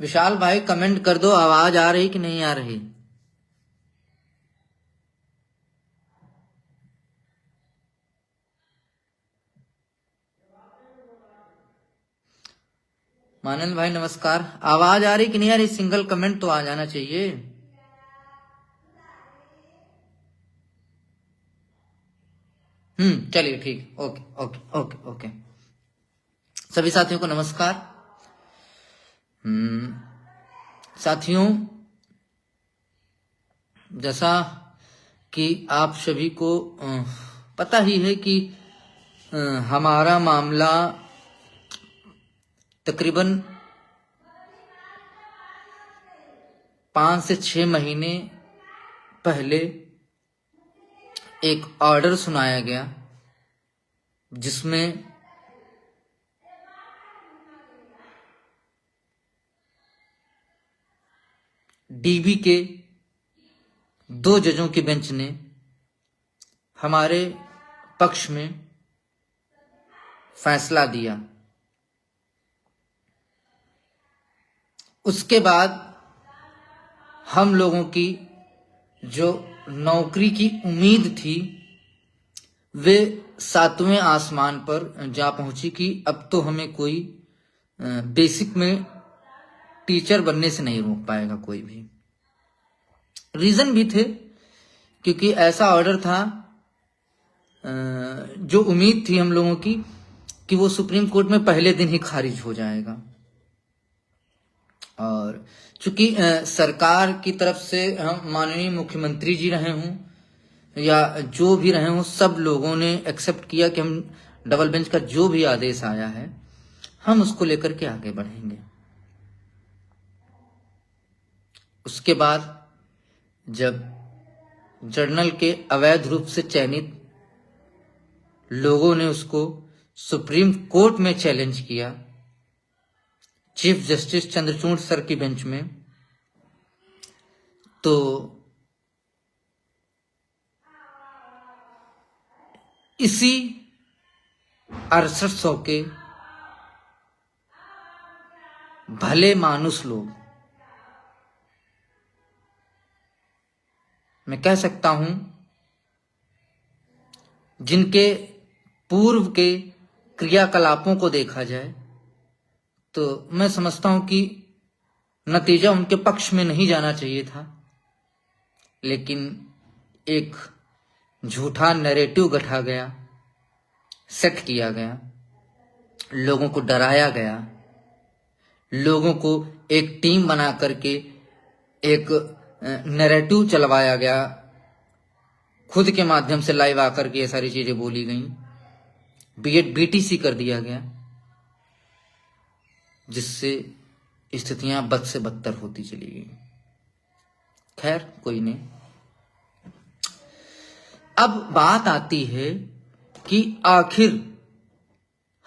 विशाल भाई कमेंट कर दो, आवाज आ रही कि नहीं आ रही। मानंद भाई नमस्कार, आवाज आ रही कि नहीं आ रही, सिंगल कमेंट तो आ जाना चाहिए। चलिए ठीक, ओके ओके ओके ओके। सभी साथियों को नमस्कार। साथियों, जैसा कि आप सभी को पता ही है कि हमारा मामला तकरीबन 5 से 6 महीने पहले एक ऑर्डर सुनाया गया जिसमें डीबी के 2 जजों की बेंच ने हमारे पक्ष में फैसला दिया। उसके बाद हम लोगों की जो नौकरी की उम्मीद थी वे 7वें आसमान पर जा पहुंची कि अब तो हमें कोई बेसिक में टीचर बनने से नहीं रोक पाएगा कोई भी। रीजन भी थे, क्योंकि ऐसा ऑर्डर था, जो उम्मीद थी हम लोगों की कि वो सुप्रीम कोर्ट में पहले दिन ही खारिज हो जाएगा। और चूंकि सरकार की तरफ से हम माननीय मुख्यमंत्री जी रहे हों या जो भी रहे हों, सब लोगों ने एक्सेप्ट किया कि हम डबल बेंच का जो भी आदेश आया है हम उसको लेकर के आगे बढ़ेंगे। उसके बाद जब जर्नल के अवैध रूप से चयनित लोगों ने उसको सुप्रीम कोर्ट में चैलेंज किया, चीफ जस्टिस चंद्रचूड़ सर की बेंच में, तो इसी 6800 के भले मानुस लोग, मैं कह सकता हूं जिनके पूर्व के क्रियाकलापों को देखा जाए तो मैं समझता हूं कि नतीजा उनके पक्ष में नहीं जाना चाहिए था, लेकिन एक झूठा नैरेटिव गढ़ा गया, सेट किया गया, लोगों को डराया गया, लोगों को एक टीम बना करके एक नैरेटिव चलवाया गया, खुद के माध्यम से लाइव आकर के ये सारी चीजें बोली गई, बीएड बीटीसी कर दिया गया, जिससे स्थितियां बद से बदतर होती चली गई। खैर कोई नहीं। अब बात आती है कि आखिर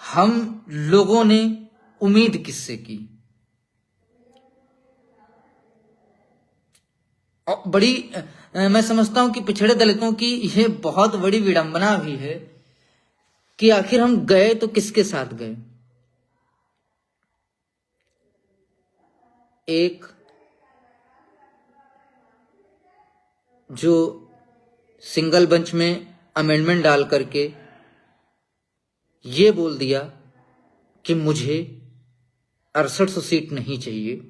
हम लोगों ने उम्मीद किससे की। और बड़ी मैं समझता हूं कि पिछड़े दलितों की यह बहुत बड़ी विडंबना भी है कि आखिर हम गए तो किसके साथ गए। एक जो सिंगल बेंच में अमेंडमेंट डाल करके ये बोल दिया कि मुझे 6800 सीट नहीं चाहिए,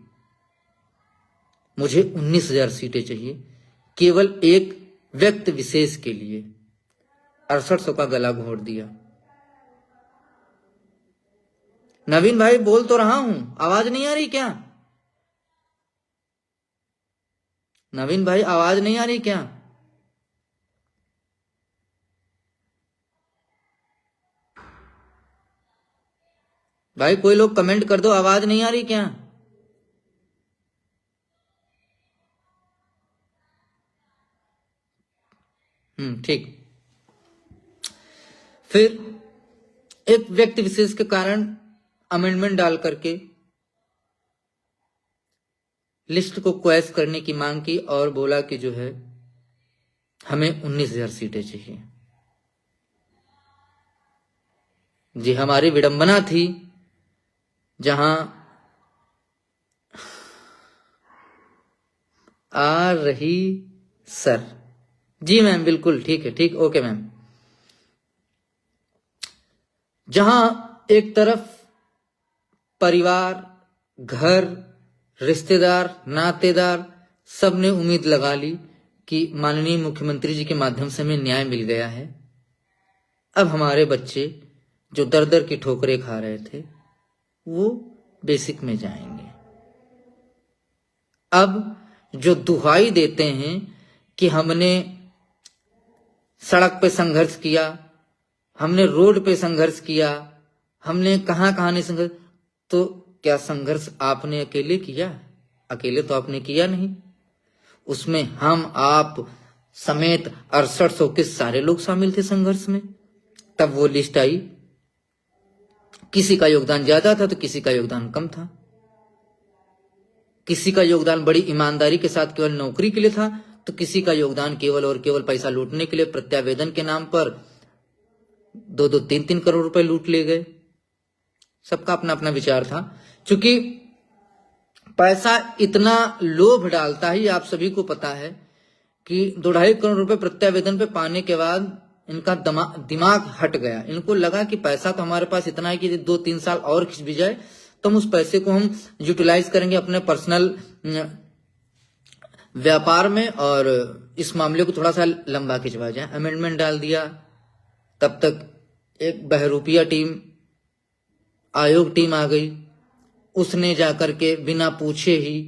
मुझे 19,000 सीटें चाहिए, केवल एक व्यक्ति विशेष के लिए 6800 का गला घोट दिया। नवीन भाई बोल तो रहा हूं, आवाज नहीं आ रही क्या? नवीन भाई आवाज नहीं आ रही क्या? भाई कोई लोग कमेंट कर दो, आवाज नहीं आ रही क्या? ठीक। फिर एक व्यक्ति विशेष के कारण अमेंडमेंट डाल करके लिस्ट को क्वैश करने की मांग की और बोला कि जो है हमें 19,000 सीटें चाहिए। जी, हमारी विडंबना थी, जहां आ रही सर। जी मैम, बिल्कुल ठीक है, ठीक, ओके मैम। जहां एक तरफ परिवार, घर, रिश्तेदार, नातेदार सबने उम्मीद लगा ली कि माननीय मुख्यमंत्री जी के माध्यम से हमें न्याय मिल गया है, अब हमारे बच्चे जो दर दर की ठोकरें खा रहे थे वो बेसिक में जाएंगे। अब जो दुहाई देते हैं कि हमने सड़क पे संघर्ष किया, हमने रोड पे संघर्ष किया, हमने कहां कहां नहीं संघर्ष, तो क्या संघर्ष आपने अकेले किया? अकेले तो आपने किया नहीं, उसमें हम आप समेत 6800 के सारे लोग शामिल थे संघर्ष में। तब वो लिस्ट आई, किसी का योगदान ज्यादा था तो किसी का योगदान कम था, किसी का योगदान बड़ी ईमानदारी के साथ केवल नौकरी के लिए था तो किसी का योगदान केवल और केवल पैसा लूटने के लिए, प्रत्यावेदन के नाम पर 2-2, 3-3 करोड़ रुपए लूट ले गए। सबका अपना अपना विचार था। चूंकि पैसा इतना लोभ डालता है, आप सभी को पता है कि 2-2.5 करोड़ रुपए प्रत्यावेदन पे पाने के बाद इनका दिमाग हट गया। इनको लगा कि पैसा तो हमारे पास इतना है कि 2-3 साल और खिंच भी जाए तो हम उस पैसे को हम यूटिलाइज करेंगे अपने पर्सनल व्यापार में और इस मामले को थोड़ा सा लंबा खिंचवा जाए। अमेंडमेंट डाल दिया। तब तक एक बहरूपिया टीम, आयोग टीम आ गई। उसने जाकर के बिना पूछे ही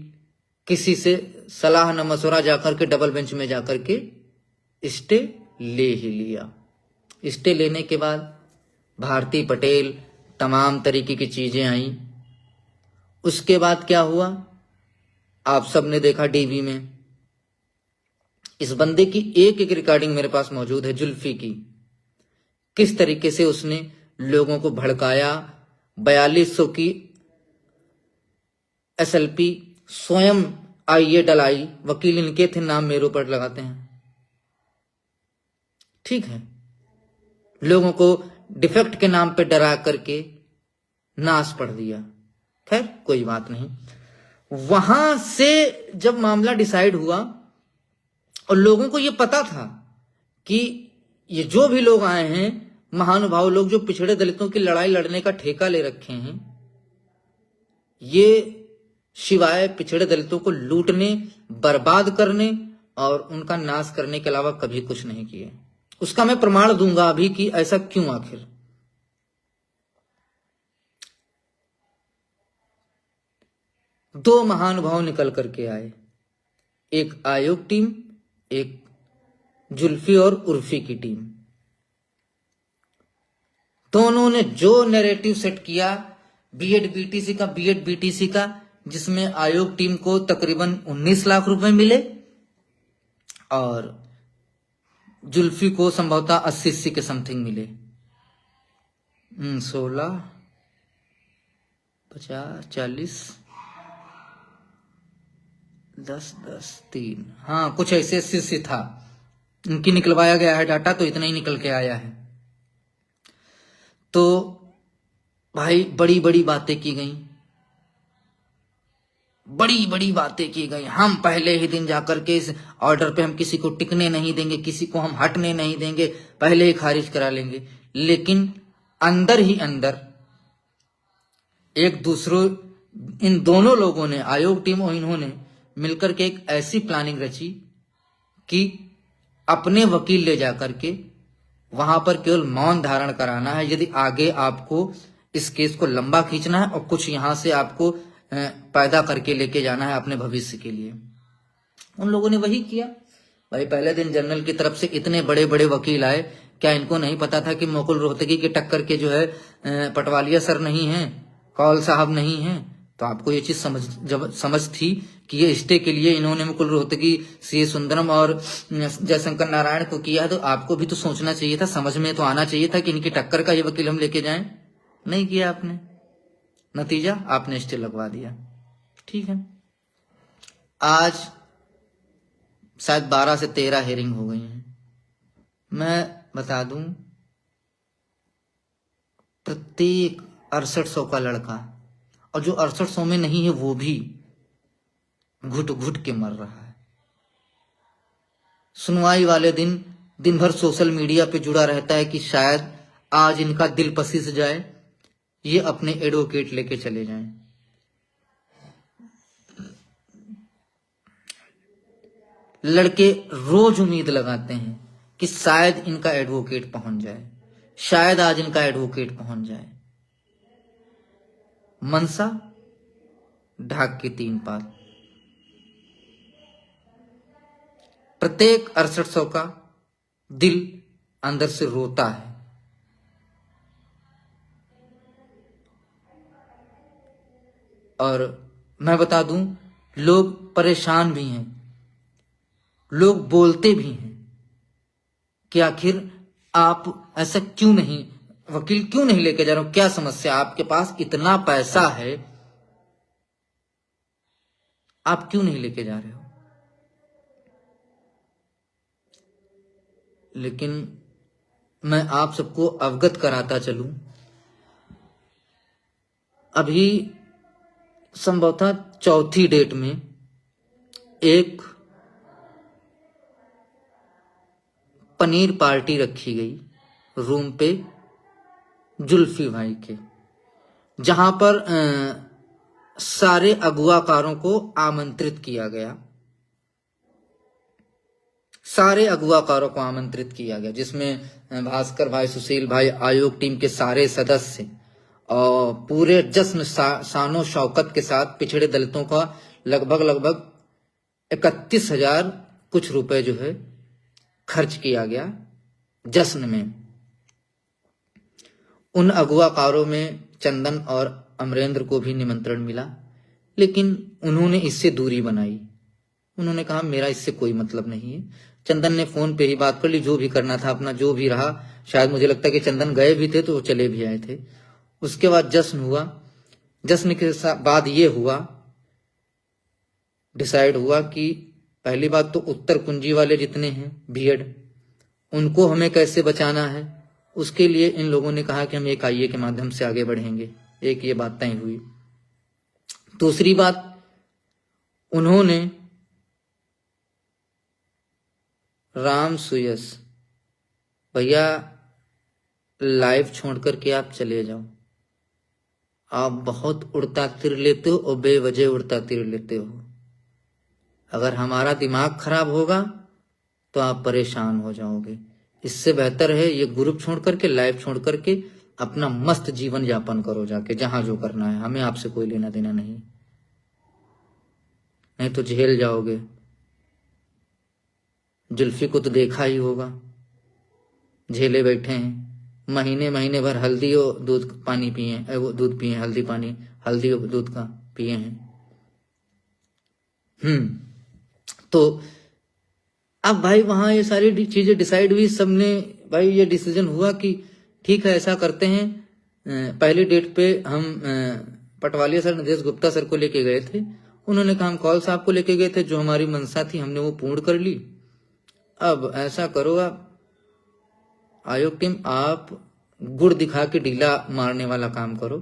किसी से सलाह न मशवरा जाकर के डबल बेंच में जाकर के स्टे ले ही लिया। स्टे लेने के बाद भारती पटेल, तमाम तरीके की चीजें आई। उसके बाद क्या हुआ आप सबने देखा टीवी में। इस बंदे की एक एक रिकॉर्डिंग मेरे पास मौजूद है, जुल्फी की, किस तरीके से उसने लोगों को भड़काया। 4200 की SLP स्वयं आईए डलाई, वकील इनके थे, नाम मेरे ऊपर लगाते हैं। ठीक है, लोगों को डिफेक्ट के नाम पे डरा करके नाश पढ़ दिया। खैर कोई बात नहीं। वहां से जब मामला डिसाइड हुआ और लोगों को यह पता था कि ये जो भी लोग आए हैं महानुभाव लोग, जो पिछड़े दलितों की लड़ाई लड़ने का ठेका ले रखे हैं, ये शिवाय पिछड़े दलितों को लूटने, बर्बाद करने और उनका नाश करने के अलावा कभी कुछ नहीं किए। उसका मैं प्रमाण दूंगा अभी कि ऐसा क्यों। आखिर 2 महानुभाव निकल करके आए, एक आयोग टीम, एक जुल्फी और उर्फी की टीम। दोनों ने जो नैरेटिव सेट किया बीएड बीटीसी का, जिसमें आयोग टीम को तकरीबन 19 लाख रुपए मिले और जुल्फी को संभवतः 80 के समथिंग मिले। 16, 50, 40, 10, 3, हाँ कुछ ऐसे 80 था। इनकी निकलवाया गया है डाटा तो इतना ही निकल के आया है। तो भाई बड़ी बड़ी बातें की गई, बड़ी बड़ी बातें की गई। हम पहले ही दिन जाकर के इस ऑर्डर पे हम किसी को टिकने नहीं देंगे, किसी को हम हटने नहीं देंगे, पहले ही खारिज करा लेंगे। लेकिन अंदर ही अंदर एक दूसरों, इन दोनों लोगों ने, आयोग टीम और इन्होंने मिलकर के एक ऐसी प्लानिंग रची कि अपने वकील ले जाकर के वहां पर केवल मौन धारण कराना है यदि आगे आपको इस केस को लंबा खींचना है और कुछ यहां से आपको पैदा करके लेके जाना है अपने भविष्य के लिए। उन लोगों ने वही किया। भाई पहले दिन जनरल की तरफ से इतने बड़े बड़े वकील आए, क्या इनको नहीं पता था कि मुकुल रोहतगी के टक्कर के जो है पटवालिया सर नहीं है, कौल साहब नहीं है? तो आपको ये चीज समझ थी कि ये स्टे के लिए इन्होंने मुकुल रोहतगी, सी सुंदरम और जयशंकर नारायण को किया, तो आपको भी तो सोचना चाहिए था, समझ में तो आना चाहिए था कि इनकी टक्कर का ये वकील हम लेके जाएं। नहीं किया आपने, नतीजा आपने स्टे लगवा दिया। ठीक है, आज शायद 12 से 13 हेयरिंग हो गई हैं। मैं बता दूं, प्रत्येक 6800 का लड़का, और जो 6800 में नहीं है वो भी घुट घुट के मर रहा है। सुनवाई वाले दिन दिन भर सोशल मीडिया पे जुड़ा रहता है कि शायद आज इनका दिल पसीज जाए, ये अपने एडवोकेट लेके चले जाएं। लड़के रोज उम्मीद लगाते हैं कि शायद इनका एडवोकेट पहुंच जाए, शायद आज इनका एडवोकेट पहुंच जाए। मनसा ढाक के 3 पात। प्रत्येक 6800 का दिल अंदर से रोता है। और मैं बता दूं, लोग परेशान भी हैं, लोग बोलते भी हैं कि आखिर आप ऐसा क्यों नहीं, वकील क्यों नहीं लेके जा रहे हो, क्या समस्या, आपके पास इतना पैसा है, आप क्यों नहीं लेके जा रहे हो। लेकिन मैं आप सबको अवगत कराता चलूं, अभी संभवतः चौथी डेट में एक पनीर पार्टी रखी गई रूम पे जुल्फी भाई के, जहां पर सारे अगुआकारों को आमंत्रित किया गया, सारे अगुआकारों को आमंत्रित किया गया, जिसमें भास्कर भाई, सुशील भाई, आयोग टीम के सारे सदस्य और पूरे जश्न शानो शौकत के साथ पिछड़े दलितों का लगभग 31,000 कुछ रुपए जो है खर्च किया गया जश्न में। उन अगुआकारों में चंदन और अमरेंद्र को भी निमंत्रण मिला, लेकिन उन्होंने इससे दूरी बनाई। उन्होंने कहा मेरा इससे कोई मतलब नहीं है। चंदन ने फोन पे ही बात कर ली, जो भी करना था अपना, जो भी रहा। शायद मुझे लगता है कि चंदन गए भी थे तो वो चले भी आए थे। उसके बाद जश्न हुआ। जश्न के बाद ये हुआ, डिसाइड हुआ कि पहली बात तो उत्तर कुंजी वाले जितने हैं बीएड, उनको हमें कैसे बचाना है, उसके लिए इन लोगों ने कहा कि हम एक आईए के माध्यम से आगे बढ़ेंगे। एक ये बात तय हुई। दूसरी बात, उन्होंने राम सुयस भैया लाइव छोड़ करके आप चले जाओ, आप बहुत उड़ता तिर लेते हो और बेवजह उड़ता तिर लेते हो। अगर हमारा दिमाग खराब होगा तो आप परेशान हो जाओगे। इससे बेहतर है ये ग्रुप छोड़ करके, लाइव छोड़ करके अपना मस्त जीवन यापन करो जाके, जहां जो करना है। हमें आपसे कोई लेना देना नहीं, नहीं तो झेल जाओगे। जुल्फी को तो देखा ही होगा, झेले बैठे हैं, महीने भर हल्दी और दूध पानी पिए, वो दूध पिए, हल्दी पानी, हल्दी और दूध का पिए हैं। तो अब भाई वहां ये सारी चीजें डिसाइड हुई, सबने भाई ये डिसीजन हुआ कि ठीक है ऐसा करते हैं। पहली डेट पे हम पटवालिया सर, नरेश गुप्ता सर को लेके गए थे। उन्होंने कहा हम कौल साहब को लेके गए थे, जो हमारी मंशा थी हमने वो पूर्ण कर ली। अब ऐसा करो, आप आयोग टीम, आप गुड़ दिखा के ढीला मारने वाला काम करो,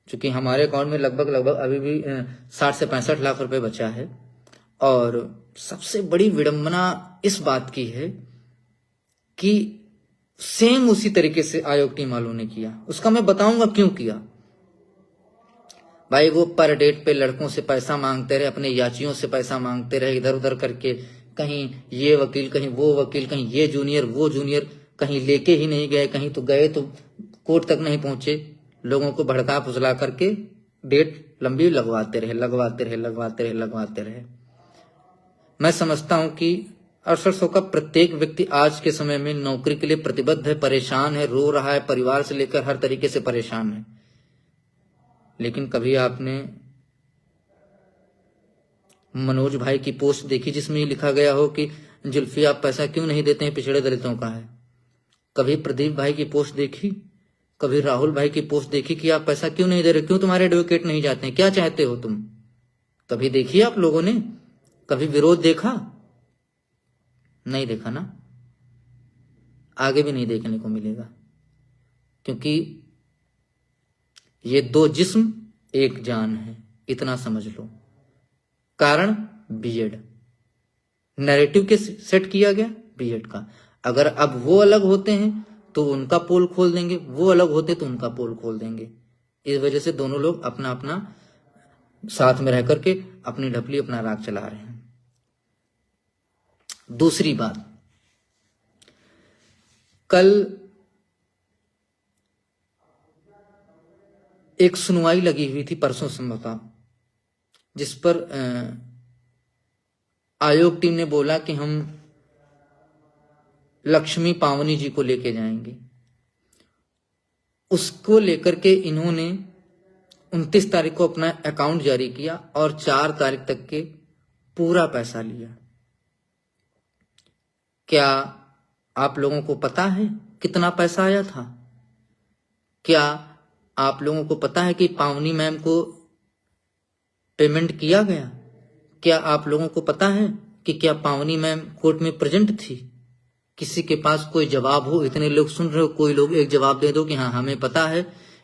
क्योंकि हमारे अकाउंट में लगभग अभी भी 60 से 65 लाख रुपए बचा है। और सबसे बड़ी विडंबना इस बात की है कि सेम उसी तरीके से आयोग टीम वालों ने किया। उसका मैं बताऊंगा क्यों किया। भाई वो पर डेट पे लड़कों से पैसा मांगते रहे, अपने याचियों से पैसा मांगते रहे, इधर उधर करके, कहीं ये वकील, कहीं वो वकील, कहीं ये जूनियर वो जूनियर, कहीं लेके ही नहीं गए, कहीं तो गए तो कोर्ट तक नहीं पहुंचे। लोगों को भड़का फुसला करके डेट लंबी लगवाते रहे। मैं समझता हूं कि 6800 का प्रत्येक व्यक्ति आज के समय में नौकरी के लिए प्रतिबद्ध है, परेशान है, रो रहा है, परिवार से लेकर हर तरीके से परेशान है। लेकिन कभी आपने मनोज भाई की पोस्ट देखी जिसमें ये लिखा गया हो कि जुल्फी आप पैसा क्यों नहीं देते हैं, पिछड़े दलितों का है? कभी प्रदीप भाई की पोस्ट देखी? कभी राहुल भाई की पोस्ट देखी कि आप पैसा क्यों नहीं दे रहे, क्यों तुम्हारे एडवोकेट नहीं जाते हैं, क्या चाहते हो तुम? कभी देखी आप लोगों ने? कभी विरोध देखा? नहीं देखा ना, आगे भी नहीं देखने को मिलेगा, क्योंकि ये 2 जिस्म एक जान है, इतना समझ लो। कारण बीएड, नैरेटिव के सेट किया गया बीएड का। अगर अब वो अलग होते हैं तो उनका पोल खोल देंगे, वो अलग होते तो उनका पोल खोल देंगे। इस वजह से दोनों लोग अपना अपना साथ में रह करके अपनी ढपली अपना राग चला रहे हैं। दूसरी बात, कल एक सुनवाई लगी हुई थी परसों संभवतः, जिस पर आयोग टीम ने बोला कि हम लक्ष्मी पावनी जी को लेके जाएंगे। उसको लेकर के इन्होंने 29 तारीख को अपना अकाउंट जारी किया और 4 तारीख तक के पूरा पैसा लिया। क्या आप लोगों को पता है कितना पैसा आया था? क्या आप लोगों को पता है कि पावनी मैम को पेमेंट किया गया? क्या आप लोगों को पता है कि क्या पावनी मैम कोर्ट में प्रेजेंट थी? किसी के पास कोई जवाब हो? इतने लोग सुन रहे हो, कोई लोग एक जवाब दे दो कि हाँ हमें पता है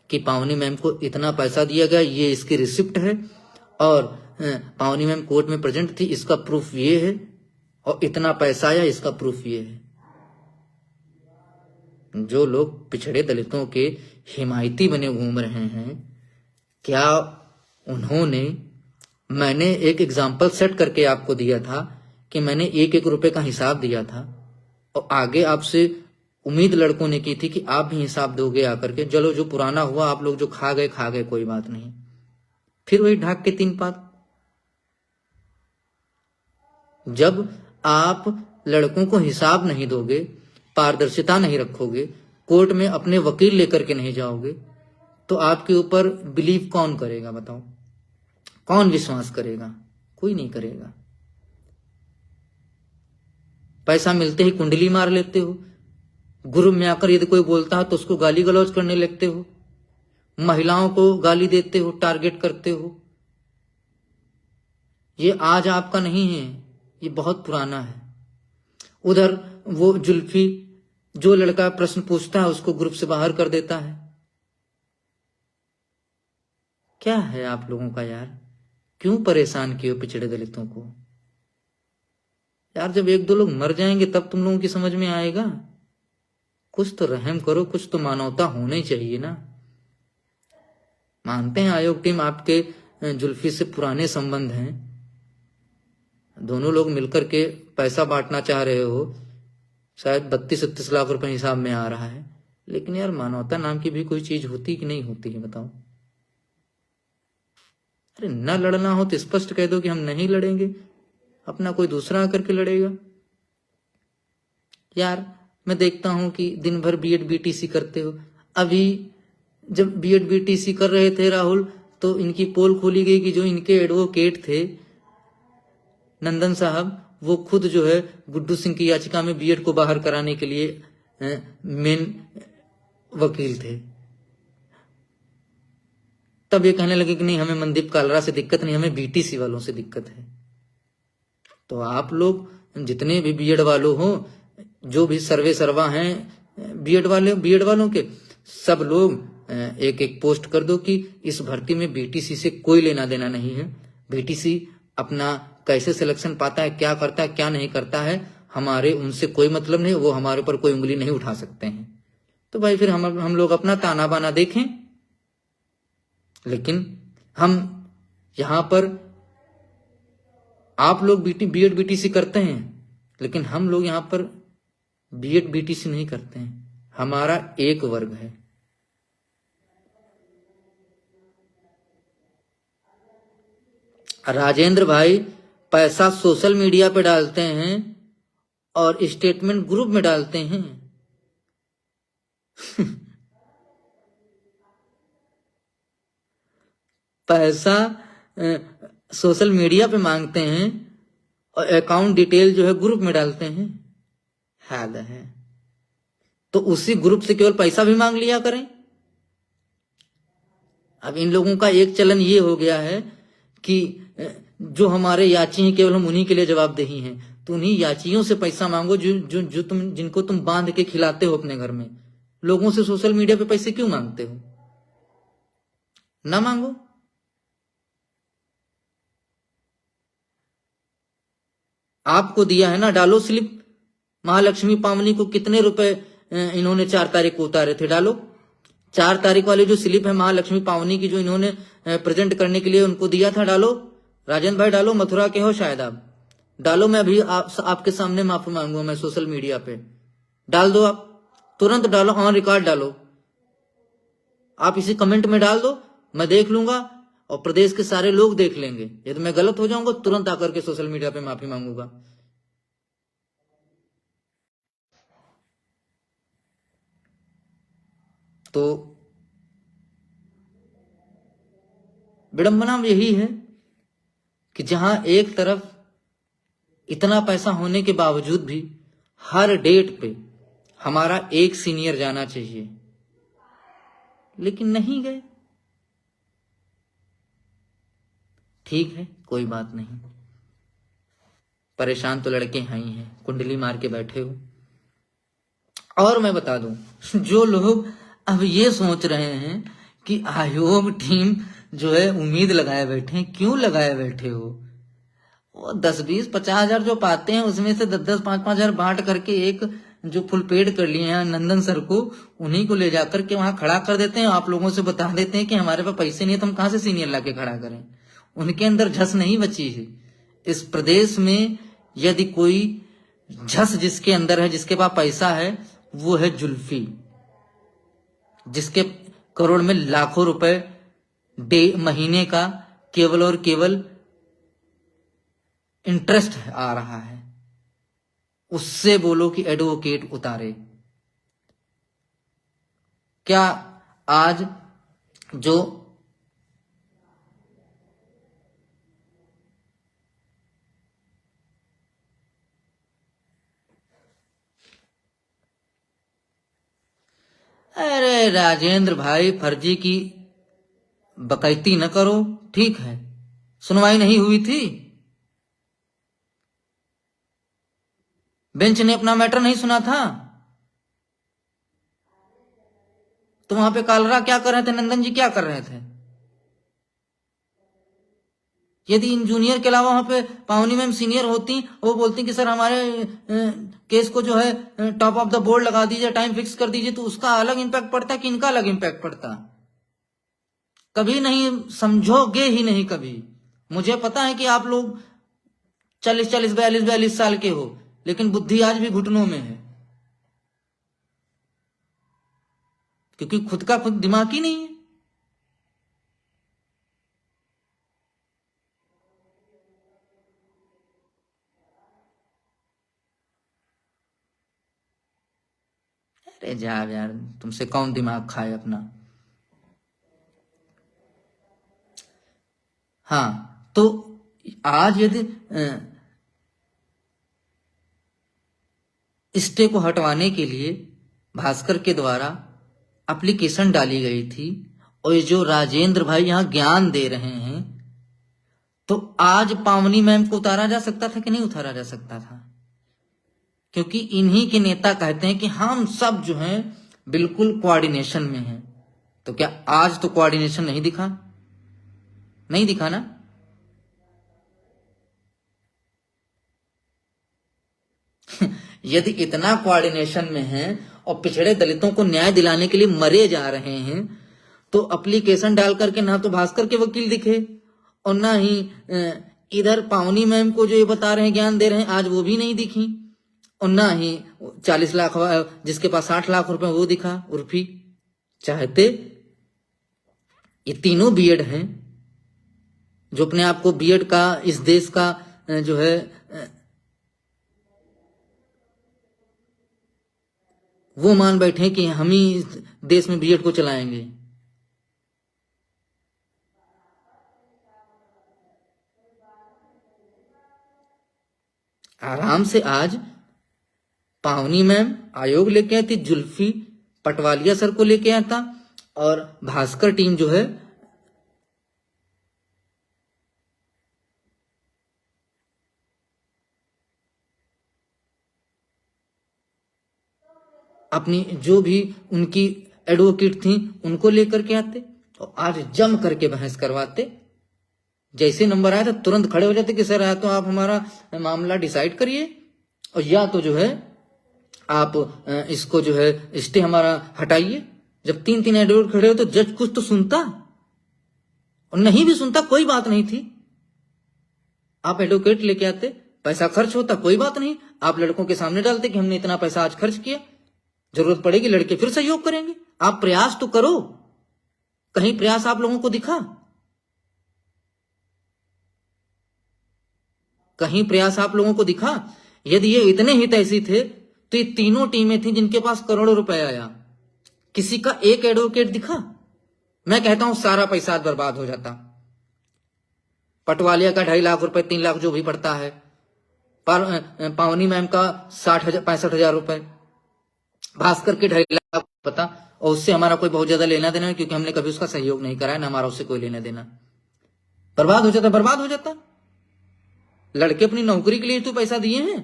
कि पावनी मैम को इतना पैसा दिया गया, ये इसकी रिसिप्ट है और पावनी मैम कोर्ट में प्रेजेंट थी, इसका प्रूफ ये है, और इतना पैसा आया इसका प्रूफ ये है। जो लोग पिछड़े दलितों के हिमायती बने घूम रहे हैं, क्या उन्होंने, मैंने एक एग्जाम्पल सेट करके आपको दिया था कि मैंने 1-1 रुपए का हिसाब दिया था और आगे आपसे उम्मीद लड़कों ने की थी कि आप भी हिसाब दोगे आकर के। चलो जो पुराना हुआ, आप लोग जो खा गए कोई बात नहीं। फिर वही ढाक के 3 पात। जब आप लड़कों को हिसाब नहीं दोगे, पारदर्शिता नहीं रखोगे, कोर्ट में अपने वकील लेकर के नहीं जाओगे, तो आपके ऊपर बिलीव कौन करेगा? बताओ, कौन विश्वास करेगा? कोई नहीं करेगा। पैसा मिलते ही कुंडली मार लेते हो, ग्रुप में आकर यदि कोई बोलता है तो उसको गाली गलौज करने लगते हो, महिलाओं को गाली देते हो, टारगेट करते हो। ये आज आपका नहीं है, ये बहुत पुराना है। उधर वो जुल्फी, जो लड़का प्रश्न पूछता है उसको ग्रुप से बाहर कर देता है। क्या है आप लोगों का यार? क्यों परेशान किए हो पिछड़े दलितों को? यार जब 1-2 लोग मर जाएंगे तब तुम लोगों की समझ में आएगा। कुछ तो रहम करो, कुछ तो मानवता होनी चाहिए ना। मानते हैं आयोग टीम आपके जुल्फी से पुराने संबंध हैं, दोनों लोग मिलकर के पैसा बांटना चाह रहे हो, शायद 32-33 लाख रुपए हिसाब में आ रहा है, लेकिन यार मानवता नाम की भी कोई चीज होती कि नहीं होती है? बताओ। अरे ना लड़ना हो तो स्पष्ट कह दो कि हम नहीं लड़ेंगे, अपना कोई दूसरा आकर के लड़ेगा। यार मैं देखता हूं कि दिन भर बीएड बीटीसी करते हो। अभी जब बीएड बीटीसी कर रहे थे राहुल, तो इनकी पोल खोली गई कि जो इनके एडवोकेट थे नंदन साहब, वो खुद जो है गुड्डू सिंह की याचिका में बीएड को बाहर कराने के लिए मेन वकील थे। तब ये कहने लगे कि नहीं हमें मनदीप कालरा से दिक्कत नहीं, हमें बीटीसी वालों से दिक्कत है। तो आप लोग जितने भी बीएड वालों हो, जो भी सर्वा हैं बीएड वालों के, सब लोग एक पोस्ट कर दो कि इस भर्ती में बीटीसी से कोई लेना देना नहीं है। बीटीसी अपना कैसे सिलेक्शन पाता है, क्या करता है, क्या नहीं करता है, हमारे उनसे कोई मतलब नहीं, वो हमारे ऊपर कोई उंगली नहीं उठा सकते हैं। तो भाई फिर हम लोग अपना ताना बाना देखें। लेकिन हम यहां पर, आप लोग बीएड बीटीसी करते हैं, लेकिन हम लोग यहां पर बीएड बीटीसी नहीं करते हैं। हमारा एक वर्ग है। राजेंद्र भाई पैसा सोशल मीडिया पे डालते हैं और स्टेटमेंट ग्रुप में डालते हैं। पैसा सोशल मीडिया पे मांगते हैं और अकाउंट डिटेल जो है ग्रुप में डालते हैं। हाल है तो उसी ग्रुप से केवल पैसा भी मांग लिया करें। अब इन लोगों का एक चलन ये हो गया है कि जो हमारे याची हैं केवल हम उन्हीं के लिए जवाबदेही हैं। तो उन्हीं याचियों से पैसा मांगो जो जिनको तुम बांध के खिलाते हो अपने घर में। लोगों से सोशल मीडिया पे पैसे क्यों मांगते हो? ना मांगो। आपको दिया है ना, डालो स्लिप। महालक्ष्मी पावनी को कितने रुपए इन्होंने 4 तारीख को उतारे थे, डालो। 4 तारीख वाली जो स्लिप है महालक्ष्मी पावनी की, जो इन्होंने प्रेजेंट करने के लिए उनको दिया था, डालो। राजेंद्र भाई डालो, मथुरा के हो शायद आप, डालो। मैं अभी आपके सामने माफी मांगूंगा, मैं सोशल मीडिया पे डाल दो, आप तुरंत डालो, ऑन रिकॉर्ड डालो। आप इसी कमेंट में डाल दो, मैं देख लूंगा और प्रदेश के सारे लोग देख लेंगे। यदि मैं गलत हो जाऊंगा तुरंत आकर के सोशल मीडिया पे माफी मांगूंगा। तो विडंबना यही है कि जहां एक तरफ इतना पैसा होने के बावजूद भी हर डेट पे हमारा एक सीनियर जाना चाहिए, लेकिन नहीं गए। ठीक है, कोई बात नहीं, परेशान तो लड़के हैं ही हैं, कुंडली मार के बैठे हो। और मैं बता दूं, जो लोग अब ये सोच रहे हैं कि आयोग टीम जो है उम्मीद लगाए बैठे हैं, क्यों लगाए बैठे हो? वो 10-20-50 हजार जो पाते हैं उसमें से 10-10 5-5 हजार बांट करके एक जो फुल पेड कर लिए हैं नंदन सर को, उन्हीं को ले जाकर के वहां खड़ा कर देते हैं। आप लोगों से बता देते हैं कि हमारे पास पैसे नहीं है, तो हम कहां से सीनियर लाके खड़ा करें? उनके अंदर झस नहीं बची है। इस प्रदेश में यदि कोई झस जिसके अंदर है, जिसके पास पैसा है, वो है जुल्फी, जिसके करोड़ में लाखों रुपए महीने का केवल और केवल इंटरेस्ट आ रहा है। उससे बोलो कि एडवोकेट उतारे। क्या आज जो अरे राजेंद्र भाई, फर्जी की बकैती न करो, ठीक है? सुनवाई नहीं हुई थी, बेंच ने अपना मैटर नहीं सुना था, तो वहां पे कालरा क्या कर रहे थे, नंदन जी क्या कर रहे थे? यदि इन जूनियर के अलावा वहां पे पावनी मैम सीनियर होती, वो बोलती कि सर हमारे केस को जो है टॉप ऑफ द बोर्ड लगा दीजिए, टाइम फिक्स कर दीजिए, तो उसका अलग इंपैक्ट पड़ता कि इनका अलग इंपैक्ट पड़ता? कभी नहीं समझोगे ही नहीं कभी। मुझे पता है कि आप लोग 40-40 42-42 साल के हो, लेकिन बुद्धि आज भी घुटनों में है, क्योंकि खुद का खुद दिमाग ही नहीं है। अरे जा यार, तुमसे कौन दिमाग खाए अपना। हाँ, तो आज यदि स्टे को हटवाने के लिए भास्कर के द्वारा एप्लीकेशन डाली गई थी, और ये जो राजेंद्र भाई यहां ज्ञान दे रहे हैं, तो आज पावनी मैम को उतारा जा सकता था कि नहीं उतारा जा सकता था? क्योंकि इन्हीं के नेता कहते हैं कि हम सब जो हैं बिल्कुल कोऑर्डिनेशन में हैं। तो क्या आज तो कोऑर्डिनेशन नहीं दिखा? नहीं दिखा ना? यदि इतना कोऑर्डिनेशन में है और पिछड़े दलितों को न्याय दिलाने के लिए मरे जा रहे हैं, तो एप्लीकेशन डाल करके ना तो भास्कर के वकील दिखे, और ना ही इधर पावनी मैम को जो ये बता रहे हैं, ज्ञान दे रहे हैं, आज वो भी नहीं दिखी, और ना ही 40 लाख जिसके पास 60 लाख रुपए वो दिखा उर्फी। चाहते ये तीनों बीएड हैं, जो अपने आप को बीएड का, इस देश का जो है वो मान बैठे कि हम ही इस देश में बीएड को चलाएंगे। आराम से आज पावनी मैम आयोग लेके आती, जुल्फी पटवालिया सर को लेके आता, और भास्कर टीम जो है अपनी जो भी उनकी एडवोकेट थी उनको लेकर के आते, और आज जम करके बहस करवाते। जैसे नंबर आया तो तुरंत खड़े हो जाते कि सर या तो आप हमारा मामला डिसाइड करिए और या तो जो है आप इसको जो है स्टे हमारा हटाइए। जब 3 एडवोकेट खड़े हो तो जज कुछ तो सुनता, और नहीं भी सुनता कोई बात नहीं थी। आप एडवोकेट लेके आते, पैसा खर्च होता, कोई बात नहीं, आप लड़कों के सामने डालते कि हमने इतना पैसा आज खर्च किया, जरूरत पड़ेगी लड़के फिर सहयोग करेंगे। आप प्रयास तो करो, कहीं प्रयास आप लोगों को दिखा? कहीं प्रयास आप लोगों को दिखा? यदि ये इतने हितैषी थे तो ये तीनों टीमें थी जिनके पास करोड़ों रुपए आया, किसी का एक एडवोकेट दिखा? मैं कहता हूं सारा पैसा बर्बाद हो जाता। पटवालिया का 2.5 लाख रुपए 3 लाख जो भी पड़ता है, पावनी मैम का 65,000 रुपए, भास्कर के 2.5 लाख पता, और उससे हमारा कोई बहुत ज्यादा लेना देना है क्योंकि हमने कभी उसका सहयोग नहीं करा है, ना हमारा उससे कोई लेना देना। बर्बाद हो जाता, बर्बाद हो जाता। लड़के अपनी नौकरी के लिए तो पैसा दिए हैं,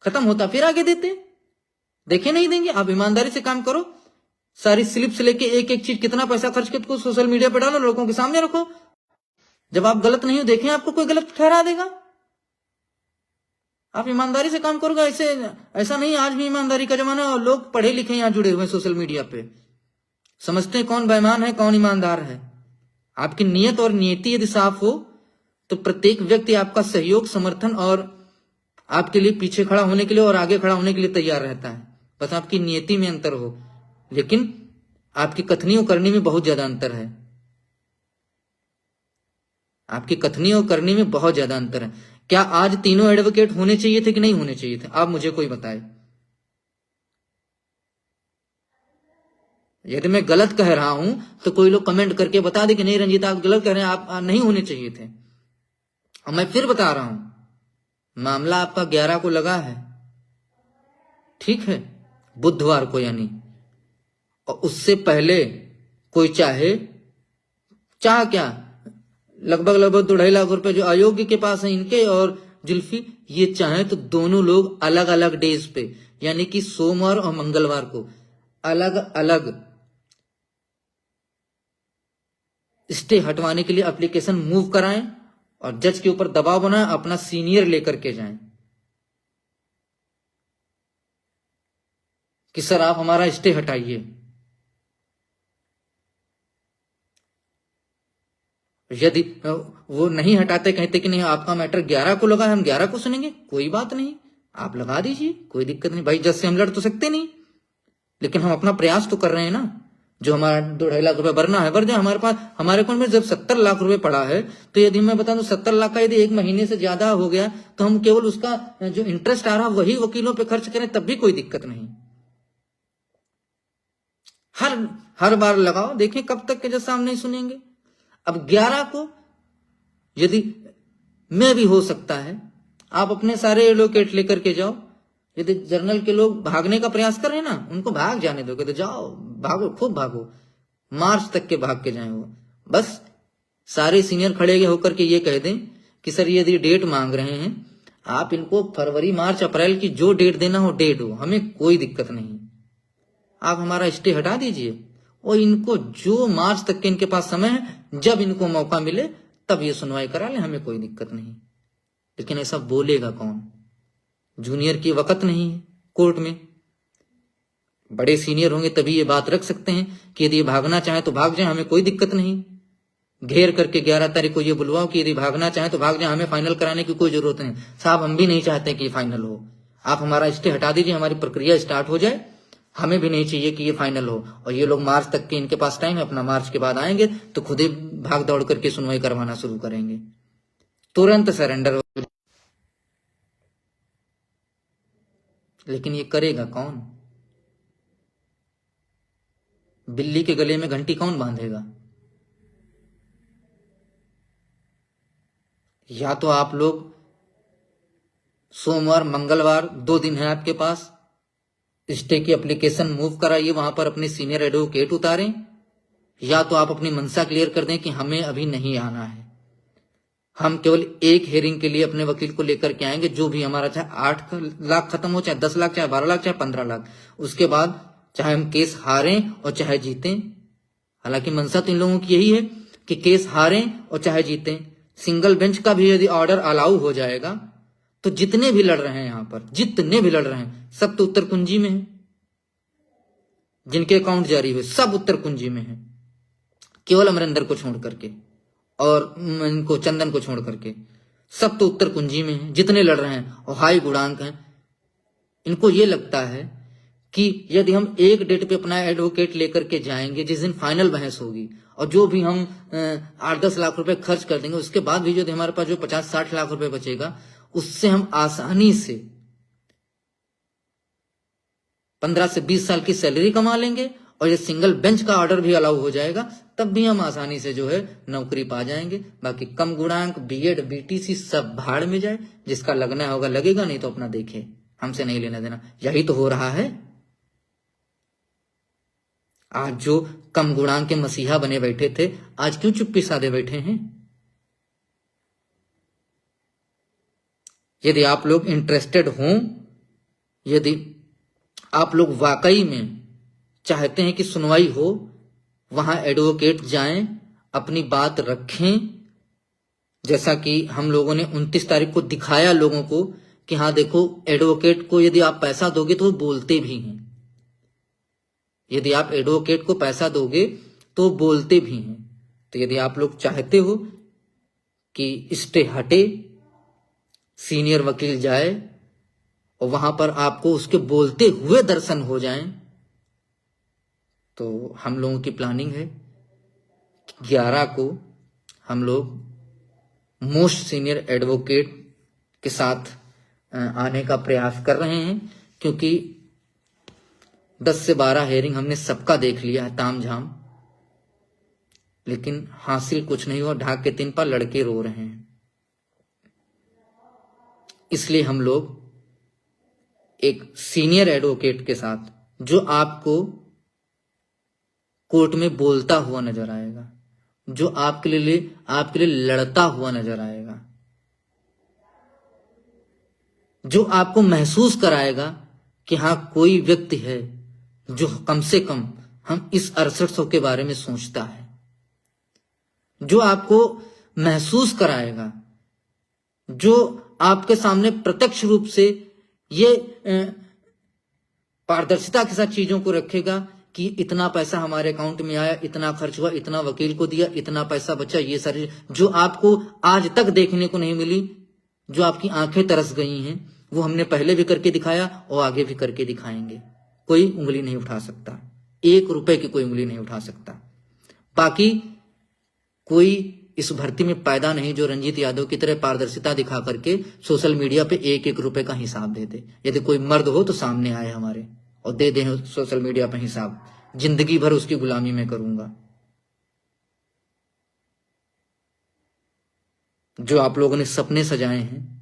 खत्म होता फिर आगे देते, देखे नहीं देंगे। आप ईमानदारी से काम करो, सारी स्लिप्स लेके एक एक चीज कितना पैसा खर्च करके सोशल मीडिया पे डालो, लोगों के सामने रखो। जब आप गलत नहीं हो, देखें आपको कोई गलत ठहरा देगा। आप ईमानदारी से काम करोगे, ऐसा नहीं। आज भी ईमानदारी का जमाना है और लोग पढ़े लिखे यहाँ जुड़े हुए सोशल मीडिया पे, समझते हैं कौन बेईमान है कौन ईमानदार है। आपकी नियत और नियति यदि साफ हो तो प्रत्येक व्यक्ति आपका सहयोग, समर्थन और आपके लिए पीछे खड़ा होने के लिए और आगे खड़ा होने के लिए तैयार रहता है। बस आपकी नियति में अंतर हो, लेकिन आपकी कथनी और करनी में बहुत ज्यादा अंतर है। आपकी कथनी और करनी में बहुत ज्यादा अंतर है। क्या आज तीनों एडवोकेट होने चाहिए थे कि नहीं होने चाहिए थे? आप मुझे कोई बताए। यदि मैं गलत कह रहा हूं तो कोई लोग कमेंट करके बता दे कि नहीं रंजीत आप गलत कह रहे हैं, आप नहीं होने चाहिए थे। और मैं फिर बता रहा हूं, मामला आपका 11 को लगा है, ठीक है, बुधवार को यानी, और उससे पहले कोई चाह क्या, लगभग 2.5 लाख रुपए जो अयोग्य के पास है इनके और जुल्फी, ये चाहे तो दोनों लोग अलग अलग डेज पे, यानी कि सोमवार और मंगलवार को अलग अलग स्टे हटवाने के लिए एप्लीकेशन मूव कराएं और जज के ऊपर दबाव बनाएं, अपना सीनियर लेकर के जाएं कि सर आप हमारा स्टे हटाइए। यदि वो नहीं हटाते, कहते कि नहीं आपका मैटर 11 को लगा है, हम 11 को सुनेंगे, कोई बात नहीं, आप लगा दीजिए, कोई दिक्कत नहीं भाई। जज से हम लड़ तो सकते नहीं, लेकिन हम अपना प्रयास तो कर रहे हैं ना। जो हमारा 2.5 लाख रुपए भरना है भर जाए। हमारे पास, हमारे अकाउंट में जब 70 लाख रुपए पड़ा है, तो यदि मैं बता दूं 70 लाख का यदि एक महीने से ज्यादा हो गया तो हम केवल उसका जो इंटरेस्ट आ रहा वही वकीलों पे खर्च करें, तब भी कोई दिक्कत नहीं। हर बार लगाओ, देखें कब तक के जज साहब नहीं सुनेंगे। अब 11 को यदि मैं भी हो सकता है, आप अपने सारे एडवोकेट लेकर के जाओ। यदि जर्नल के लोग भागने का प्रयास कर रहे हैं ना, उनको भाग जाने दो, तो जाओ, भागो, खूब भागो, मार्च तक के भाग के जाए वो। बस सारे सीनियर खड़े होकर के ये कह दें कि सर यदि डेट मांग रहे हैं आप इनको फरवरी मार्च अप्रैल की जो डेट देना हो डेट हो, हमें कोई दिक्कत नहीं, आप हमारा स्टे हटा दीजिए। और इनको जो मार्च तक के इनके पास समय है, जब इनको मौका मिले तब ये सुनवाई करा ले, हमें कोई दिक्कत नहीं। लेकिन ऐसा बोलेगा कौन? जूनियर की वक्त नहीं है कोर्ट में, बड़े सीनियर होंगे तभी ये बात रख सकते हैं कि यदि भागना चाहे तो भाग जाए, हमें कोई दिक्कत नहीं। घेर करके 11 तारीख को ये बुलवाओ कि यदि भागना चाहे तो भाग जाए, हमें फाइनल कराने की कोई जरूरत नहीं। साहब हम भी नहीं चाहते कि ये फाइनल हो, आप हमारा स्टे हटा दीजिए, हमारी प्रक्रिया स्टार्ट हो जाए, हमें भी नहीं चाहिए कि ये फाइनल हो। और ये लोग मार्च तक के इनके पास टाइम है, अपना मार्च के बाद आएंगे तो खुद ही भाग दौड़ करके सुनवाई करवाना शुरू करेंगे, तुरंत सरेंडर। लेकिन ये करेगा कौन? बिल्ली के गले में घंटी कौन बांधेगा? या तो आप लोग सोमवार मंगलवार 2 दिन है आपके पास, स्टे की एप्लीकेशन मूव कराइए, वहां पर अपने सीनियर एडवोकेट उतारें, या तो आप अपनी मनसा क्लियर कर दें कि हमें अभी नहीं आना है, हम केवल एक हेयरिंग के लिए अपने वकील को लेकर के आएंगे, जो भी हमारा चाहे 8 लाख खत्म हो, चाहे 10 लाख, चाहे 12 लाख, चाहे 15 लाख, उसके बाद चाहे हम केस हारें और चाहे जीतें। हालांकि मनसा तो इन लोगों की यही है कि केस हारें और चाहे जीतें, सिंगल बेंच का भी यदि ऑर्डर अलाउ हो जाएगा तो जितने भी लड़ रहे हैं यहां पर, जितने भी लड़ रहे हैं, सब तो उत्तर कुंजी में है। जिनके अकाउंट जारी हुए सब उत्तर कुंजी में है, केवल अमरिंदर को छोड़ करके और इनको चंदन को छोड़ करके सब तो उत्तर कुंजी में है, जितने लड़ रहे हैं और हाई गुणांक हैं। इनको ये लगता है कि यदि हम एक डेट पे अपना एडवोकेट लेकर के जाएंगे, जिस दिन फाइनल बहस होगी, और जो भी हम 8-10 लाख रुपए खर्च कर देंगे, उसके बाद भी जो हमारे पास जो 50-60 लाख रुपए बचेगा, उससे हम आसानी से 15 से 20 साल की सैलरी कमा लेंगे, और ये सिंगल बेंच का ऑर्डर भी अलाउ हो जाएगा, तब भी हम आसानी से जो है नौकरी पा जाएंगे। बाकी कम गुणांक, बीएड, बीटीसी सब भाड़ में जाए, जिसका लगना होगा लगेगा, नहीं तो अपना देखे, हमसे नहीं लेना देना। यही तो हो रहा है। आज जो कम गुणांक के मसीहा बने बैठे थे, आज क्यों चुप्पी साधे बैठे हैं? यदि आप लोग इंटरेस्टेड हों, यदि आप लोग वाकई में चाहते हैं कि सुनवाई हो, वहां एडवोकेट जाएं, अपनी बात रखें। जैसा कि हम लोगों ने 29 तारीख को दिखाया लोगों को कि हाँ देखो, एडवोकेट को यदि आप पैसा दोगे तो बोलते भी हैं। यदि आप एडवोकेट को पैसा दोगे तो बोलते भी हैं। तो यदि आप लोग चाहते हो कि स्टे हटे, सीनियर वकील जाए और वहां पर आपको उसके बोलते हुए दर्शन हो जाएं, तो हम लोगों की प्लानिंग है 11 को हम लोग मोस्ट सीनियर एडवोकेट के साथ आने का प्रयास कर रहे हैं, क्योंकि 10 से 12 हेयरिंग हमने सबका देख लिया है तामझाम, लेकिन हासिल कुछ नहीं हुआ। ढाक के 3 पर लड़के रो रहे हैं। इसलिए हम लोग एक सीनियर एडवोकेट के साथ, जो आपको कोर्ट में बोलता हुआ नजर आएगा, जो आपके लिए लड़ता हुआ नजर आएगा, जो आपको महसूस कराएगा कि हाँ कोई व्यक्ति है जो कम से कम हम इस 6800 के बारे में सोचता है, जो आपको महसूस कराएगा, जो आपके सामने प्रत्यक्ष रूप से ये पारदर्शिता के साथ चीजों को रखेगा कि इतना पैसा हमारे अकाउंट में आया, इतना खर्च हुआ, इतना वकील को दिया, इतना पैसा बचा। ये सारी जो आपको आज तक देखने को नहीं मिली, जो आपकी आंखें तरस गई हैं, वो हमने पहले भी करके दिखाया और आगे भी करके दिखाएंगे। कोई उंगली नहीं उठा सकता, 1 रुपए की कोई उंगली नहीं उठा सकता। बाकी कोई इस भर्ती में पैदा नहीं जो रंजीत यादव की तरह पारदर्शिता दिखा करके सोशल मीडिया पे 1-1 रुपए का हिसाब दे दे। यदि कोई मर्द हो तो सामने आए हमारे और दे दे सोशल मीडिया पे हिसाब। जिंदगी भर उसकी गुलामी में करूंगा। जो आप लोगों ने सपने सजाए हैं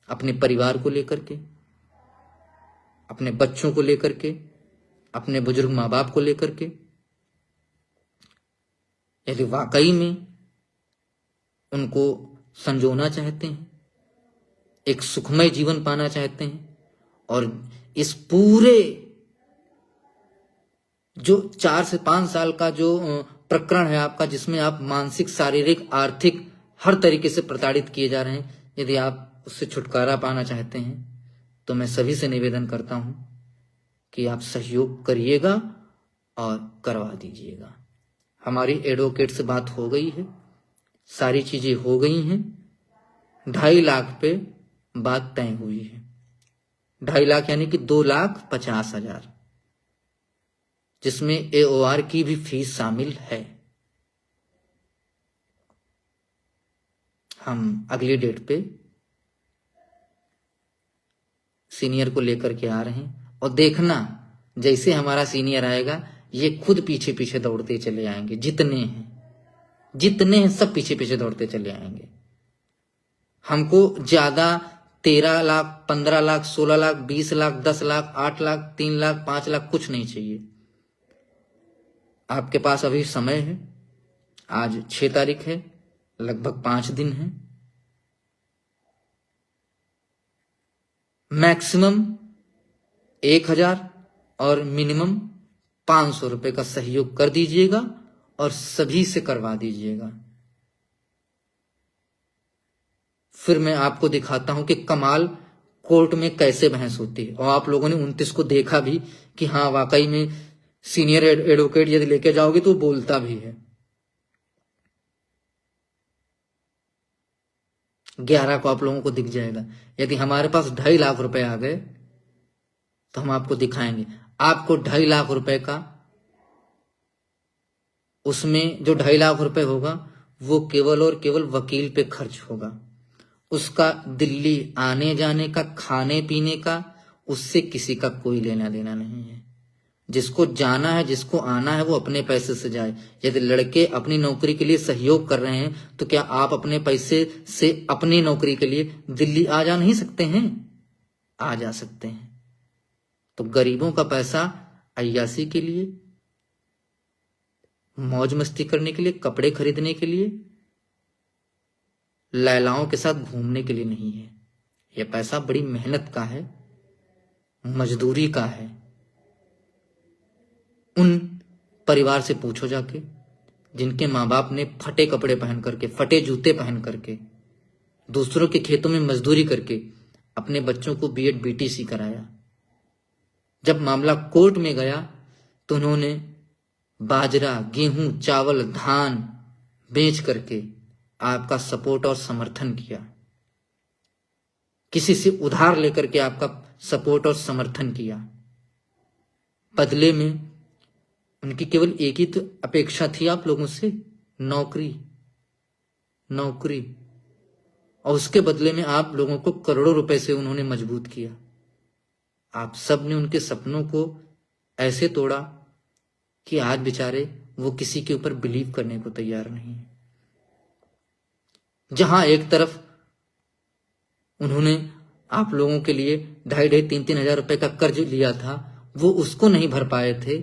अपने परिवार को लेकर के, अपने बच्चों को लेकर के, अपने बुजुर्ग माँ बाप को लेकर के, यदि वाकई में उनको संजोना चाहते हैं, एक सुखमय जीवन पाना चाहते हैं, और इस पूरे जो 4 से 5 साल का जो प्रकरण है आपका, जिसमें आप मानसिक, शारीरिक, आर्थिक हर तरीके से प्रताड़ित किए जा रहे हैं, यदि आप उससे छुटकारा पाना चाहते हैं तो मैं सभी से निवेदन करता हूं कि आप सहयोग करिएगा और करवा दीजिएगा। हमारी एडवोकेट से बात हो गई है, सारी चीजें हो गई हैं। 2.5 लाख पे बात तय हुई है। 2.5 लाख यानी कि 2,50,000, जिसमें AOR की भी फीस शामिल है। हम अगली डेट पे सीनियर को लेकर के आ रहे हैं, और देखना जैसे हमारा सीनियर आएगा ये खुद पीछे पीछे दौड़ते चले आएंगे। जितने हैं सब पीछे पीछे दौड़ते चले आएंगे। हमको ज्यादा 13 लाख, 15 लाख, 16 लाख, 20 लाख, 10 लाख, 8 लाख, 3 लाख, 5 लाख कुछ नहीं चाहिए। आपके पास अभी समय है। आज 6 तारीख है, लगभग 5 दिन है। मैक्सिमम 1,000 और मिनिमम 500 रुपए का सहयोग कर दीजिएगा और सभी से करवा दीजिएगा। फिर मैं आपको दिखाता हूं कि कमाल कोर्ट में कैसे बहस होती है। और आप लोगों ने 29 को देखा भी कि हाँ वाकई में सीनियर एडवोकेट यदि लेके जाओगे तो बोलता भी है। 11 को आप लोगों को दिख जाएगा। यदि हमारे पास 2.5 लाख रुपए आ गए तो हम आपको दिखाएंगे। आपको 2.5 लाख रुपए का, उसमें जो 2.5 लाख रुपए होगा वो केवल और केवल वकील पे खर्च होगा। उसका दिल्ली आने जाने का, खाने पीने का, उससे किसी का कोई लेना देना नहीं है। जिसको जाना है, जिसको आना है, वो अपने पैसे से जाए। यदि लड़के अपनी नौकरी के लिए सहयोग कर रहे हैं तो क्या आप अपने पैसे से अपनी नौकरी के लिए दिल्ली आ जा नहीं सकते हैं? आ जा सकते हैं। तो गरीबों का पैसा अय्यासी के लिए, मौज मस्ती करने के लिए, कपड़े खरीदने के लिए, लैलाओं के साथ घूमने के लिए नहीं है। यह पैसा बड़ी मेहनत का है, मजदूरी का है। उन परिवार से पूछो जाके जिनके माँ बाप ने फटे कपड़े पहन करके, फटे जूते पहन करके, दूसरों के खेतों में मजदूरी करके अपने बच्चों को बीएड बीटीसी कराया। जब मामला कोर्ट में गया तो उन्होंने बाजरा, गेहूं, चावल, धान बेच करके आपका सपोर्ट और समर्थन किया। किसी से उधार लेकर के आपका सपोर्ट और समर्थन किया। बदले में उनकी केवल एक ही तो अपेक्षा थी आप लोगों से, नौकरी, नौकरी। और उसके बदले में आप लोगों को करोड़ों रुपए से उन्होंने मजबूत किया। आप सब ने उनके सपनों को ऐसे तोड़ा कि आज बेचारे वो किसी के ऊपर बिलीव करने को तैयार नहीं है। जहां एक तरफ उन्होंने आप लोगों के लिए 2,500-3,000 हजार रुपए का कर्ज लिया था, वो उसको नहीं भर पाए थे,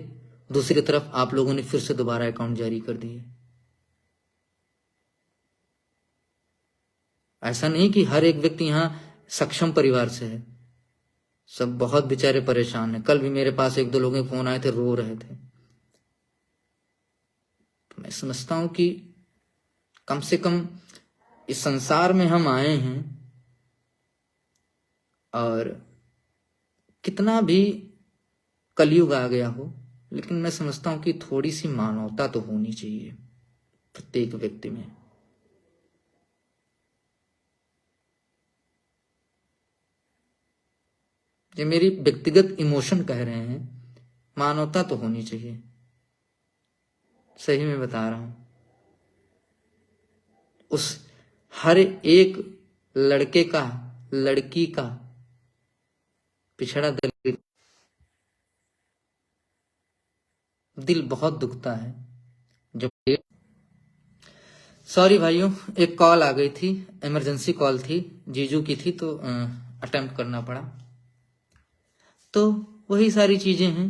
दूसरी तरफ आप लोगों ने फिर से दोबारा अकाउंट जारी कर दिए। ऐसा नहीं कि हर एक व्यक्ति यहां सक्षम परिवार से है, सब बहुत बेचारे परेशान हैं। कल भी मेरे पास 1-2 लोगों के फोन आए थे, रो रहे थे। तो मैं समझता हूं कि कम से कम इस संसार में हम आए हैं, और कितना भी कलयुग आ गया हो, लेकिन मैं समझता हूं कि थोड़ी सी मानवता तो होनी चाहिए प्रत्येक व्यक्ति में। ये मेरी व्यक्तिगत इमोशन कह रहे हैं, मानवता तो होनी चाहिए। सही में बता रहा हूं। उस हर एक लड़के का, लड़की का, पिछड़ा दलित दिल बहुत दुखता है जब। सॉरी भाइयों, एक कॉल आ गई थी, इमरजेंसी कॉल थी, जीजू की थी, तो अटेम्प्ट करना पड़ा। तो वही सारी चीजें हैं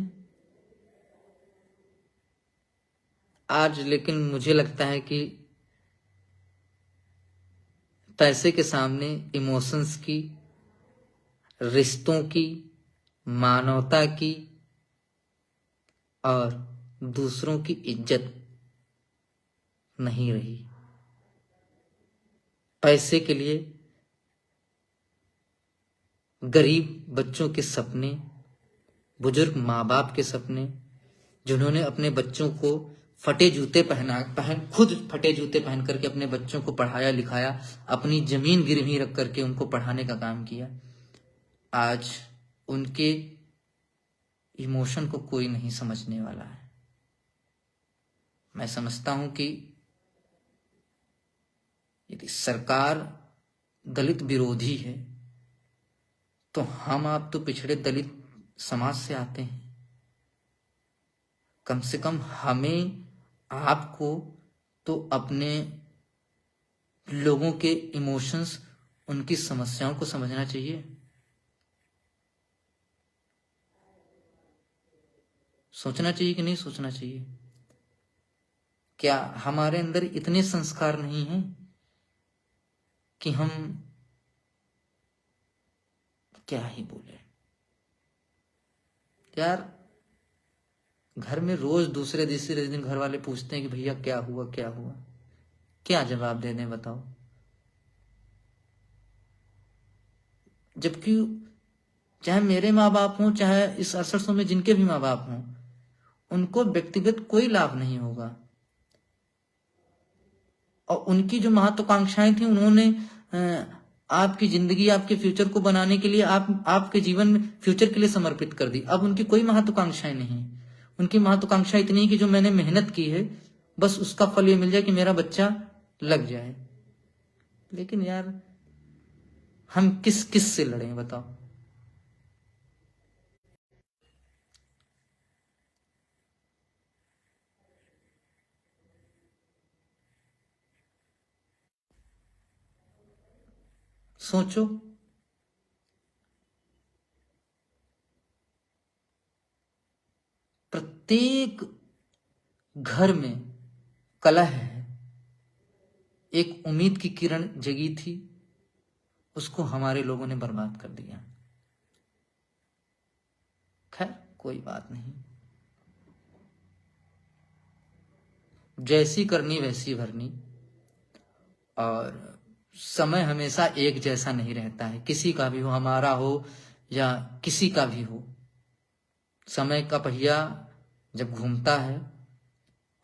आज। लेकिन मुझे लगता है कि पैसे के सामने इमोशंस की, रिश्तों की, मानवता की और दूसरों की इज्जत नहीं रही। पैसे के लिए गरीब बच्चों के सपने, बुजुर्ग माँ बाप के सपने, जिन्होंने अपने बच्चों को फटे जूते खुद फटे जूते पहन करके अपने बच्चों को पढ़ाया लिखाया, अपनी जमीन गिरवी रख करके उनको पढ़ाने का काम किया, आज उनके इमोशन को कोई नहीं समझने वाला है। मैं समझता हूं कि यदि सरकार दलित विरोधी है तो हम आप तो पिछड़े दलित समाज से आते हैं। कम से कम हमें आपको तो अपने लोगों के इमोशंस, उनकी समस्याओं को समझना चाहिए। सोचना चाहिए कि नहीं सोचना चाहिए? क्या हमारे अंदर इतने संस्कार नहीं हैं कि हम क्या ही बोले? यार, घर में रोज दूसरे तीसरे दिन घर वाले पूछते हैं कि भैया क्या हुआ क्या हुआ, क्या जवाब दे दें बताओ? जबकि चाहे मेरे माँ बाप हों, चाहे इस 6800 में जिनके भी माँ बाप हों, उनको व्यक्तिगत कोई लाभ नहीं होगा। और उनकी जो महत्वाकांक्षाएं थी, उन्होंने आपकी जिंदगी, आपके फ्यूचर को बनाने के लिए, आपके जीवन फ्यूचर के लिए समर्पित कर दी। अब उनकी कोई महत्वाकांक्षाएं नहीं। उनकी महत्वाकांक्षा इतनी है कि जो मैंने मेहनत की है, बस उसका फल ये मिल जाए कि मेरा बच्चा लग जाए। लेकिन यार, हम किस किस से लड़ें बताओ। सोचो, प्रत्येक घर में कलह है। एक उम्मीद की किरण जगी थी, उसको हमारे लोगों ने बर्बाद कर दिया। खैर, कोई बात नहीं, जैसी करनी वैसी भरनी। और समय हमेशा एक जैसा नहीं रहता है, किसी का भी हो, हमारा हो या किसी का भी हो। समय का पहिया जब घूमता है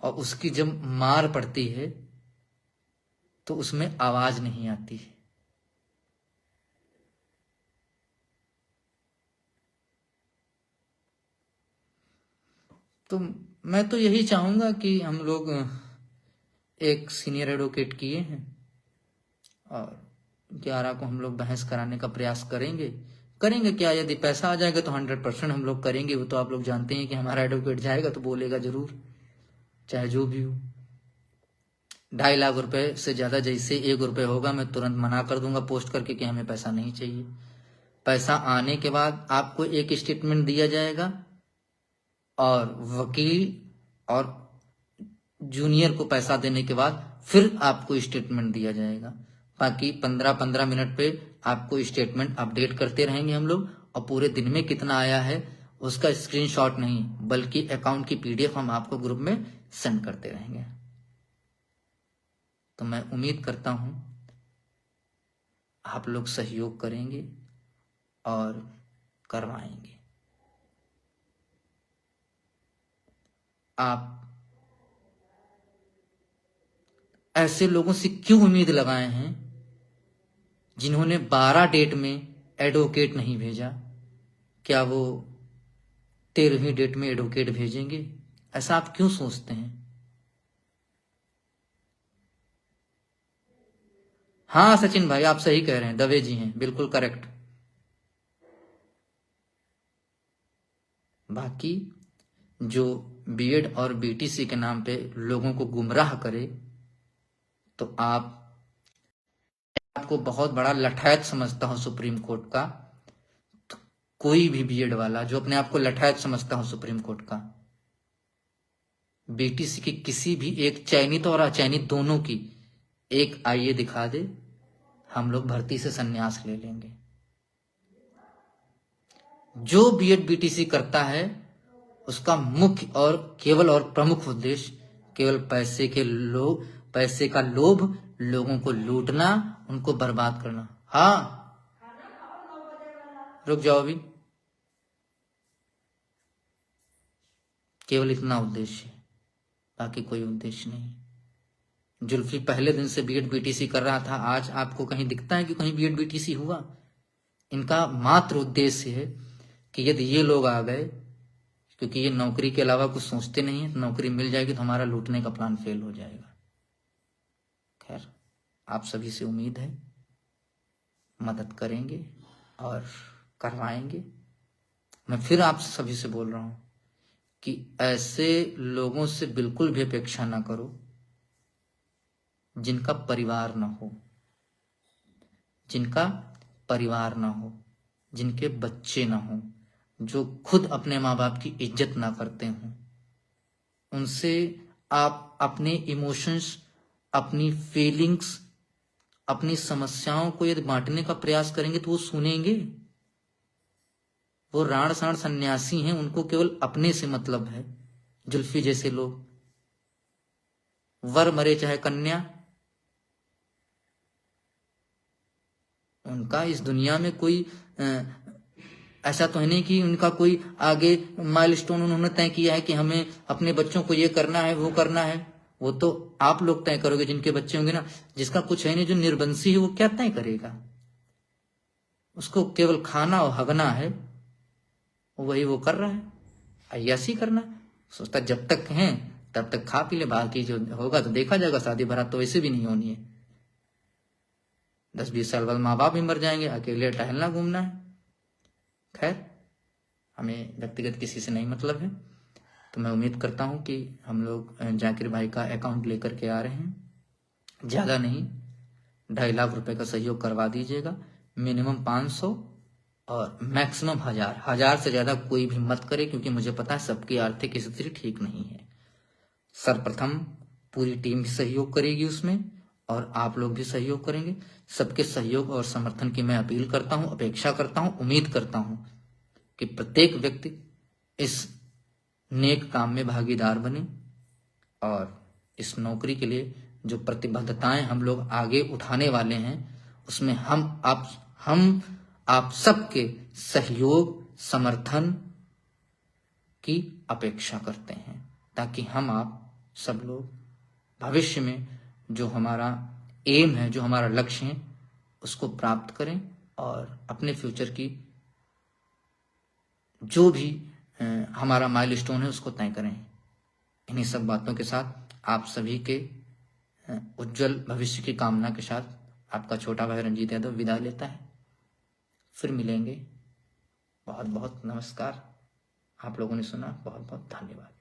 और उसकी जब मार पड़ती है, तो उसमें आवाज नहीं आती है। तो मैं तो यही चाहूंगा कि हम लोग एक सीनियर एडवोकेट किए हैं और 11 को हम लोग बहस कराने का प्रयास करेंगे। क्या, यदि पैसा आ जाएगा तो 100% हम लोग करेंगे। वो तो आप लोग जानते हैं कि हमारा एडवोकेट जाएगा तो बोलेगा जरूर, चाहे जो भी हो। 2.5 लाख रुपए से ज्यादा जैसे 1 रुपए होगा, मैं तुरंत मना कर दूंगा पोस्ट करके कि हमें पैसा नहीं चाहिए। पैसा आने के बाद आपको एक स्टेटमेंट दिया जाएगा और वकील और जूनियर को पैसा देने के बाद फिर आपको स्टेटमेंट दिया जाएगा। बाकी 15-15 मिनट पे आपको स्टेटमेंट अपडेट करते रहेंगे हम लोग, और पूरे दिन में कितना आया है उसका स्क्रीनशॉट नहीं, बल्कि अकाउंट की पीडीएफ हम आपको ग्रुप में सेंड करते रहेंगे। तो मैं उम्मीद करता हूं आप लोग सहयोग करेंगे और करवाएंगे। आप ऐसे लोगों से क्यों उम्मीद लगाए हैं जिन्होंने 12 डेट में एडवोकेट नहीं भेजा? क्या वो 13वीं डेट में एडवोकेट भेजेंगे? ऐसा आप क्यों सोचते हैं? हाँ सचिन भाई, आप सही कह रहे हैं, दवे जी हैं, बिल्कुल करेक्ट। बाकी जो बीएड और बीटीसी के नाम पे लोगों को गुमराह करे, तो आपको बहुत बड़ा लठायत समझता हूं सुप्रीम कोर्ट का। तो कोई भी बीएड वाला जो अपने आप को लठायत समझता हूं सुप्रीम कोर्ट का, बीटीसी की किसी भी एक चयनित और अचयनित दोनों की एक आईए दिखा दे, हम लोग भर्ती से संन्यास ले लेंगे। जो बीएड बीटीसी करता है उसका मुख्य और केवल और प्रमुख उद्देश्य केवल पैसे का लोभ, लोगों को लूटना, उनको बर्बाद करना। हाँ, रुक जाओ अभी, केवल इतना उद्देश्य है, बाकी कोई उद्देश्य नहीं। जुल्फी पहले दिन से बीएड बीटीसी कर रहा था, आज आपको कहीं दिखता है कि कहीं बीएड बीटीसी हुआ? इनका मात्र उद्देश्य है कि यदि ये लोग आ गए, क्योंकि ये नौकरी के अलावा कुछ सोचते नहीं है, नौकरी मिल जाएगी तो हमारा लूटने का प्लान फेल हो जाएगा। खैर, आप सभी से उम्मीद है मदद करेंगे और करवाएंगे। मैं फिर आप सभी से बोल रहा हूं कि ऐसे लोगों से बिल्कुल भी अपेक्षा ना करो जिनका परिवार ना हो, जिनके बच्चे ना हो, जो खुद अपने माँ बाप की इज्जत ना करते हों। उनसे आप अपने इमोशंस, अपनी फीलिंग्स, अपनी समस्याओं को यदि बांटने का प्रयास करेंगे तो वो सुनेंगे? वो राण साण सन्यासी हैं, उनको केवल अपने से मतलब है। जुल्फी जैसे लोग, वर मरे चाहे कन्या, उनका इस दुनिया में कोई ऐसा तो है नहीं कि उनका कोई आगे माइलस्टोन उन्होंने तय किया है कि हमें अपने बच्चों को ये करना है वो करना है। वो तो आप लोग तय करोगे जिनके बच्चे होंगे ना। जिसका कुछ है नहीं, जो निर्वंशी है, वो क्या तय करेगा? उसको केवल खाना और हगना है, वही वो कर रहा है, अय्यासी करना। सोचता जब तक हैं तब तक खा पी ले, बाकी जो होगा तो देखा जाएगा। शादी बारात तो वैसे भी नहीं होनी है। 10-20 साल बाद माँ बाप भी मर जाएंगे, अकेले टहलना घूमना है। खैर, हमें व्यक्तिगत किसी से नहीं मतलब है। तो मैं उम्मीद करता हूं कि हम लोग जाकिर भाई का अकाउंट लेकर के आ रहे हैं। ज्यादा नहीं, 2.5 लाख रुपए का सहयोग करवा दीजिएगा। मिनिमम 500 और मैक्सिमम 1000 से ज्यादा कोई भी मत करे, क्योंकि मुझे पता है सबकी आर्थिक स्थिति ठीक नहीं है। सर्वप्रथम पूरी टीम भी सहयोग करेगी उसमें, और आप लोग भी सहयोग करेंगे। सबके सहयोग और समर्थन की मैं अपील करता हूं, अपेक्षा करता हूं, उम्मीद करता हूं कि प्रत्येक व्यक्ति इस नेक काम में भागीदार बने, और इस नौकरी के लिए जो प्रतिबद्धताएं हम लोग आगे उठाने वाले हैं, उसमें हम आप सबके सहयोग समर्थन की अपेक्षा करते हैं, ताकि हम आप सब लोग भविष्य में जो हमारा एम है, जो हमारा लक्ष्य है, उसको प्राप्त करें, और अपने फ्यूचर की जो भी हमारा माइलस्टोन है उसको तय करें। इन्हीं सब बातों के साथ आप सभी के उज्जवल भविष्य की कामना के साथ आपका छोटा भाई रंजीत यादव विदा लेता है। फिर मिलेंगे। बहुत बहुत नमस्कार। आप लोगों ने सुना, बहुत बहुत धन्यवाद।